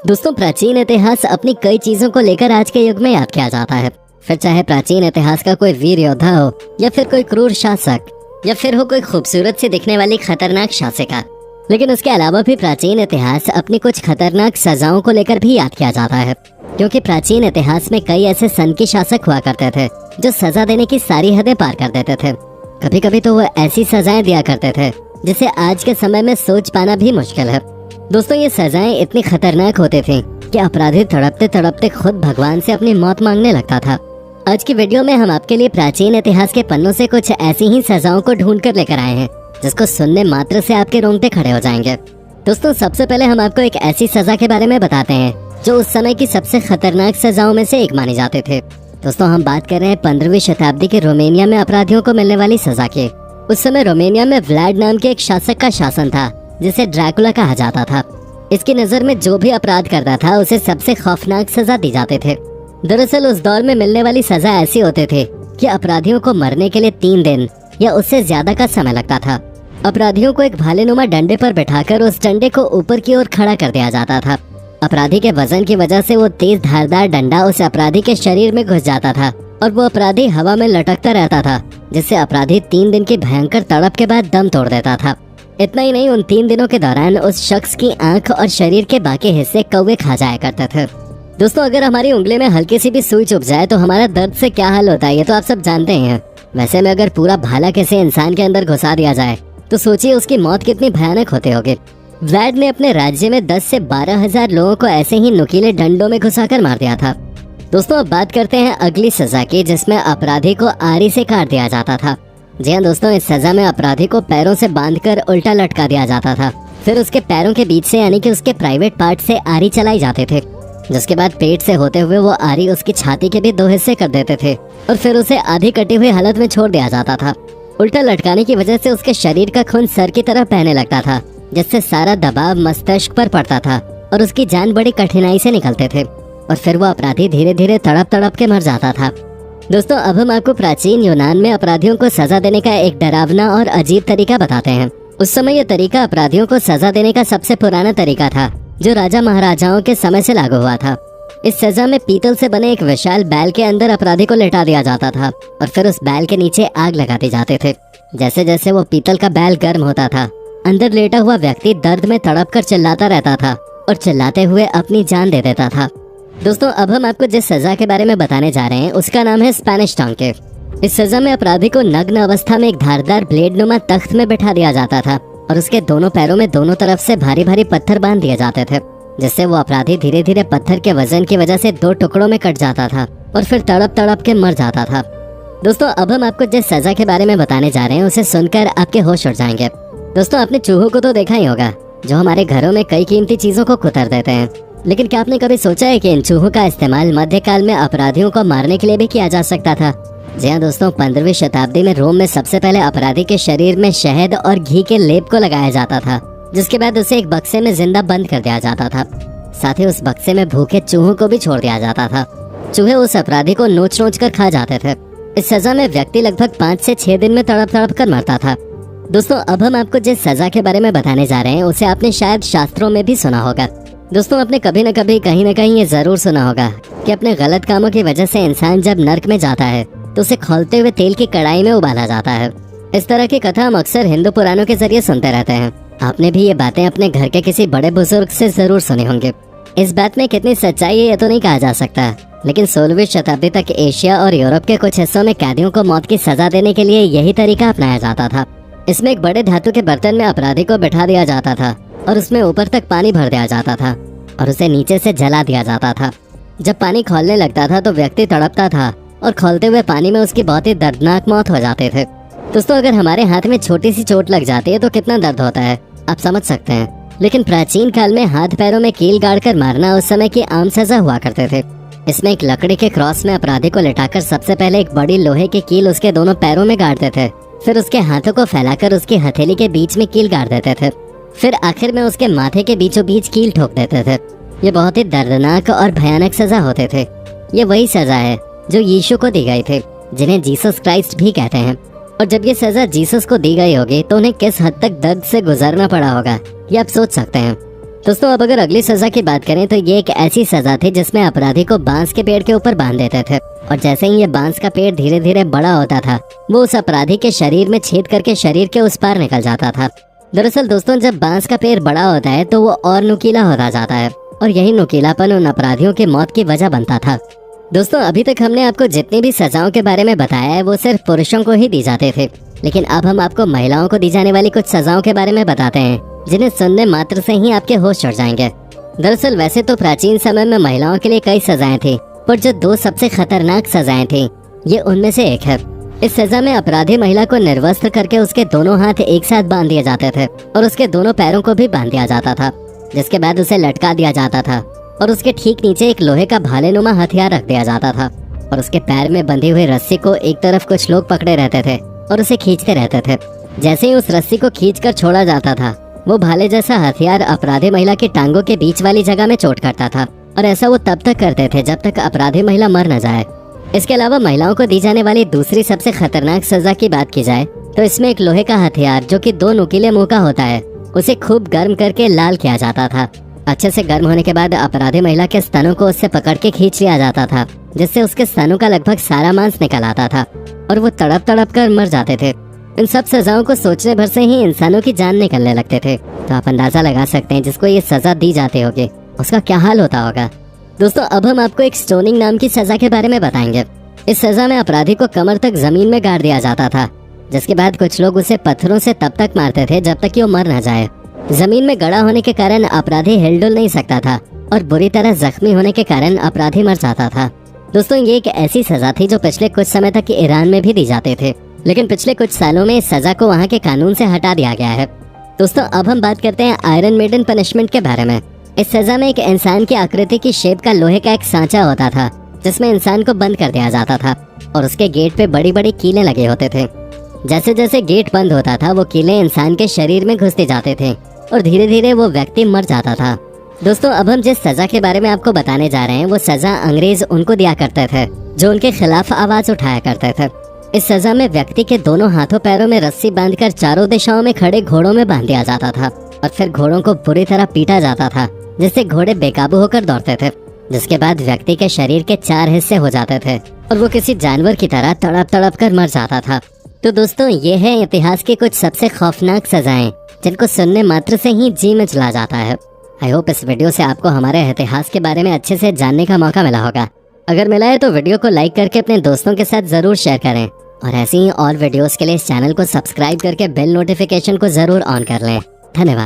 दोस्तों, प्राचीन इतिहास अपनी कई चीजों को लेकर आज के युग में याद किया जाता है। फिर चाहे प्राचीन इतिहास का कोई वीर योद्धा हो, या फिर कोई क्रूर शासक, या फिर हो कोई खूबसूरत सी दिखने वाली खतरनाक शासिका। लेकिन उसके अलावा भी प्राचीन इतिहास अपनी कुछ खतरनाक सजाओं को लेकर भी याद किया जाता है, क्योंकि प्राचीन इतिहास में कई ऐसे सनकी शासक हुआ करते थे जो सजा देने की सारी हदें पार कर देते थे। कभी कभी तो वो ऐसी सजाएं दिया करते थे जिसे आज के समय में सोच पाना भी मुश्किल है। दोस्तों, ये सजाएं इतनी खतरनाक होती थी कि अपराधी तड़पते तड़पते खुद भगवान से अपनी मौत मांगने लगता था। आज की वीडियो में हम आपके लिए प्राचीन इतिहास के पन्नों से कुछ ऐसी ही सजाओं को ढूंढ कर लेकर आए हैं जिसको सुनने मात्र से आपके रोंगटे खड़े हो जाएंगे। दोस्तों, सबसे पहले हम आपको एक ऐसी सजा के बारे में बताते हैं जो उस समय की सबसे खतरनाक सजाओं में से एक मानी जाती थी। दोस्तों, हम बात कर रहे हैं 15वीं शताब्दी के रोमेनिया में अपराधियों को मिलने वाली सजा की। उस समय रोमेनिया में व्लाड नाम के एक शासक का शासन था जिसे ड्रैकुला कहा जाता था। इसकी नजर में जो भी अपराध करता था उसे सबसे खौफनाक सजा दी जाते थे। दरअसल उस दौर में मिलने वाली सजा ऐसी होती थी कि अपराधियों को मरने के लिए 3 दिन या उससे ज्यादा का समय लगता था। अपराधियों को एक भालेनुमा डंडे पर बिठाकर उस डंडे को ऊपर की ओर खड़ा कर दिया जाता था। अपराधी के वजन की वजह से वो तेज धारदार डंडा उस अपराधी के शरीर में घुस जाता था और वो अपराधी हवा में लटकता रहता था, जिससे अपराधी 3 दिन की भयंकर तड़प के बाद दम तोड़ देता था। इतना ही नहीं, उन 3 दिनों के दौरान उस शख्स की आंख और शरीर के बाकी हिस्से कौवे खा जाया करते थे। दोस्तों, अगर हमारी उंगली में हल्की सी भी सुई चुभ जाए तो हमारा दर्द से क्या हाल होता है ये तो आप सब जानते ही हैं। वैसे में अगर पूरा भाला किसी इंसान के अंदर घुसा दिया जाए तो सोचिए उसकी मौत कितनी भयानक होती होगी। व्लाड ने अपने राज्य में 10 से 12 हजार लोगों को ऐसे ही नुकीले डंडों में घुसाकर मार दिया था। दोस्तों, अब बात करते हैं अगली सजा की, जिसमें अपराधी को आरी से काट दिया जाता था। जी हाँ दोस्तों, इस सजा में अपराधी को पैरों से बांधकर उल्टा लटका दिया जाता था। फिर उसके पैरों के बीच से यानी कि उसके प्राइवेट पार्ट से आरी चलाई जाते थे, जिसके बाद पेट से होते हुए वो आरी उसकी छाती के भी 2 हिस्से कर देते थे और फिर उसे आधी कटी हुई हालत में छोड़ दिया जाता था। उल्टा लटकाने की वजह से उसके शरीर का खून सर की तरफ बहने लगता था, जिससे सारा दबाव मस्तिष्क पर पड़ता था और उसकी जान बड़ी कठिनाई से निकलते थे और फिर वो अपराधी धीरे धीरे तड़प तड़प के मर जाता था। दोस्तों, अब हम आपको प्राचीन यूनान में अपराधियों को सजा देने का एक डरावना और अजीब तरीका बताते हैं। उस समय यह तरीका अपराधियों को सजा देने का सबसे पुराना तरीका था जो राजा महाराजाओं के समय से लागू हुआ था। इस सजा में पीतल से बने एक विशाल बैल के अंदर अपराधी को लेटा दिया जाता था और फिर उस बैल के नीचे आग लगा दी जाते थे। जैसे जैसे वो पीतल का बैल गर्म होता था, अंदर लेटा हुआ व्यक्ति दर्द में तड़प कर चिल्लाता रहता था और चिल्लाते हुए अपनी जान दे देता था। दोस्तों, अब हम आपको जिस सजा के बारे में बताने जा रहे हैं उसका नाम है स्पेनिश टॉन्के। इस सजा में अपराधी को नग्न अवस्था में एक धारदार ब्लेड नुमा तख्त में बैठा दिया जाता था और उसके दोनों पैरों में दोनों तरफ से भारी भारी पत्थर बांध दिए जाते थे, जिससे वो अपराधी धीरे धीरे पत्थर के वजन की वजह से 2 टुकड़ों में कट जाता था और फिर तड़प तड़प के मर जाता था। दोस्तों, अब हम आपको जिस सजा के बारे में बताने जा रहे हैं उसे सुनकर आपके होश उड़ जाएंगे। दोस्तों, आपने चूहों को तो देखा ही होगा जो हमारे घरों में कई कीमती चीजों को कुतर देते हैं। लेकिन क्या आपने कभी सोचा है कि इन चूहों का इस्तेमाल मध्यकाल में अपराधियों को मारने के लिए भी किया जा सकता था? जी हाँ दोस्तों, 15वीं शताब्दी में रोम में सबसे पहले अपराधी के शरीर में शहद और घी के लेप को लगाया जाता था, जिसके बाद उसे एक बक्से में जिंदा बंद कर दिया जाता था। साथ ही उस बक्से में भूखे चूहों को भी छोड़ दिया जाता था। चूहे उस अपराधी को नोच नोच कर खा जाते थे। इस सजा में व्यक्ति लगभग 5 से 6 दिन में तड़प तड़प कर मरता था। दोस्तों, अब हम आपको जिस सजा के बारे में बताने जा रहे हैं उसे आपने शायद शास्त्रों में भी सुना होगा। दोस्तों, आपने कभी न कभी कहीं न कहीं ये जरूर सुना होगा कि अपने गलत कामों की वजह से इंसान जब नर्क में जाता है तो उसे खौलते हुए तेल की कढ़ाई में उबाला जाता है। इस तरह की कथा हम अक्सर हिंदू पुराणों के जरिए सुनते रहते हैं। आपने भी ये बातें अपने घर के किसी बड़े बुजुर्ग से जरूर सुनी होंगी। इस बात में कितनी सच्चाई है ये तो नहीं कहा जा सकता, लेकिन 16वीं शताब्दी तक एशिया और यूरोप के कुछ हिस्सों में कैदियों को मौत की सजा देने के लिए यही तरीका अपनाया जाता था। इसमें एक बड़े धातु के बर्तन में अपराधी को बैठा दिया जाता था और उसमें ऊपर तक पानी भर दिया जाता था और उसे नीचे से जला दिया जाता था। जब पानी खौलने लगता था तो व्यक्ति तड़पता था और खौलते हुए पानी में उसकी बहुत ही दर्दनाक मौत हो जाते थे। दोस्तों, अगर हमारे हाथ में छोटी सी चोट लग जाती है तो कितना दर्द होता है आप समझ सकते हैं। लेकिन प्राचीन काल में हाथ पैरों में कील गाड़कर मारना उस समय की आम सजा हुआ करते थे। इसमें एक लकड़ी के क्रॉस में अपराधी को लिटाकर सबसे पहले एक बड़ी लोहे की कील उसके दोनों पैरों में गाड़ते थे, फिर उसके हाथों को फैलाकर उसकी हथेली के बीच में कील गाड़ देते थे, फिर आखिर में उसके माथे के बीचों बीच कील ठोक देते थे। ये बहुत ही दर्दनाक और भयानक सजा होते थे। ये वही सजा है जो यीशु को दी गई थी, जिन्हें जीसस क्राइस्ट भी कहते हैं। और जब ये सजा जीसस को दी गई होगी तो उन्हें किस हद तक दर्द से गुजरना पड़ा होगा ये आप सोच सकते हैं। दोस्तों अब अगर अगली सजा की बात करें तो ये एक ऐसी सजा थी जिसमें अपराधी को बांस के पेड़ के ऊपर बांध देते थे और जैसे ही ये बांस का पेड़ धीरे धीरे बड़ा होता था वो उस अपराधी के शरीर में छेद करके शरीर के उस पार निकल जाता था। दरअसल दोस्तों जब बांस का पेड़ बड़ा होता है तो वो और नुकीला होता जाता है और यही नुकीलापन उन अपराधियों की मौत की वजह बनता था। दोस्तों अभी तक हमने आपको जितनी भी सजाओं के बारे में बताया है वो सिर्फ पुरुषों को ही दी जाते थे, लेकिन अब हम आपको महिलाओं को दी जाने वाली कुछ सजाओं के बारे में बताते हैं जिन्हें सुनने मात्र से ही आपके होश उड़ जाएंगे। दरअसल वैसे तो प्राचीन समय में महिलाओं के लिए कई सजाएं थी, पर जो दो सबसे खतरनाक सजाएं थी ये उनमें से एक है। इस सजा में अपराधी महिला को निर्वस्त्र करके उसके दोनों हाथ एक साथ बांध दिए जाते थे और उसके दोनों पैरों को भी बांध दिया जाता था, जिसके बाद उसे लटका दिया जाता था और उसके ठीक नीचे एक लोहे का भालेनुमा हथियार रख दिया जाता था और उसके पैर में बंधी हुई रस्सी को एक तरफ कुछ लोग पकड़े रहते थे और उसे खींचते रहते थे। जैसे ही उस रस्सी को खींचकर छोड़ा जाता था वो भाले जैसा हथियार अपराधी महिला की टांगों के बीच वाली जगह में चोट करता था और ऐसा वो तब तक करते थे जब तक अपराधी महिला मर न जाए। इसके अलावा महिलाओं को दी जाने वाली दूसरी सबसे खतरनाक सजा की बात की जाए तो इसमें एक लोहे का हथियार जो कि दो नुकीले मुंह का होता है उसे खूब गर्म करके लाल किया जाता था। अच्छे से गर्म होने के बाद अपराधी महिला के स्तनों को उससे पकड़ के खींच लिया जाता था, जिससे उसके स्तनों का लगभग सारा मांस निकल आता था और वो तड़प तड़प कर मर जाते थे। इन सब सजाओं को सोचने भर से ही इंसानों की जान निकलने लगते थे, तो आप अंदाजा लगा सकते हैं जिसको ये सजा दी जाती होगी उसका क्या हाल होता होगा। दोस्तों अब हम आपको एक स्टोनिंग नाम की सजा के बारे में बताएंगे। इस सजा में अपराधी को कमर तक जमीन में गाड़ दिया जाता था, जिसके बाद कुछ लोग उसे पत्थरों से तब तक मारते थे जब तक कि वो मर न जाए। जमीन में गड़ा होने के कारण अपराधी हिलडुल नहीं सकता था और बुरी तरह जख्मी होने के कारण अपराधी मर जाता था। दोस्तों ये एक ऐसी सजा थी जो पिछले कुछ समय तक ईरान में भी दी जाते थे, लेकिन पिछले कुछ सालों में इस सजा को वहाँ के कानून से हटा दिया गया है। दोस्तों अब हम बात करते हैं आयरन मेडन पनिशमेंट के बारे में। इस सजा में एक इंसान की आकृति की शेप का लोहे का एक सांचा होता था जिसमें इंसान को बंद कर दिया जाता था और उसके गेट पे बड़ी बड़ी कीलें लगे होते थे। जैसे जैसे गेट बंद होता था वो कीलें इंसान के शरीर में घुसते जाते थे और धीरे धीरे वो व्यक्ति मर जाता था। दोस्तों अब हम जिस सजा के बारे में आपको बताने जा रहे हैं वो सजा अंग्रेज उनको दिया करते थे जो उनके खिलाफ आवाज उठाया करते थे। इस सजा में व्यक्ति के दोनों हाथों पैरों में रस्सी बांधकर चारों दिशाओं में खड़े घोड़ों में बांध दिया जाता था और फिर घोड़ों को बुरी तरह पीटा जाता था जिससे घोड़े बेकाबू होकर दौड़ते थे, जिसके बाद व्यक्ति के शरीर के 4 हिस्से हो जाते थे और वो किसी जानवर की तरह तड़प तड़प कर मर जाता था। तो दोस्तों ये है इतिहास की कुछ सबसे खौफनाक सजाएं जिनको सुनने मात्र से ही जी में जला जाता है। आई होप इस वीडियो से आपको हमारे इतिहास के बारे में अच्छे से जानने का मौका मिला होगा। अगर मिला है तो वीडियो को लाइक करके अपने दोस्तों के साथ जरूर शेयर करें और ऐसी ही और वीडियोस के लिए इस चैनल को सब्सक्राइब करके बेल नोटिफिकेशन को जरूर ऑन कर लें। धन्यवाद।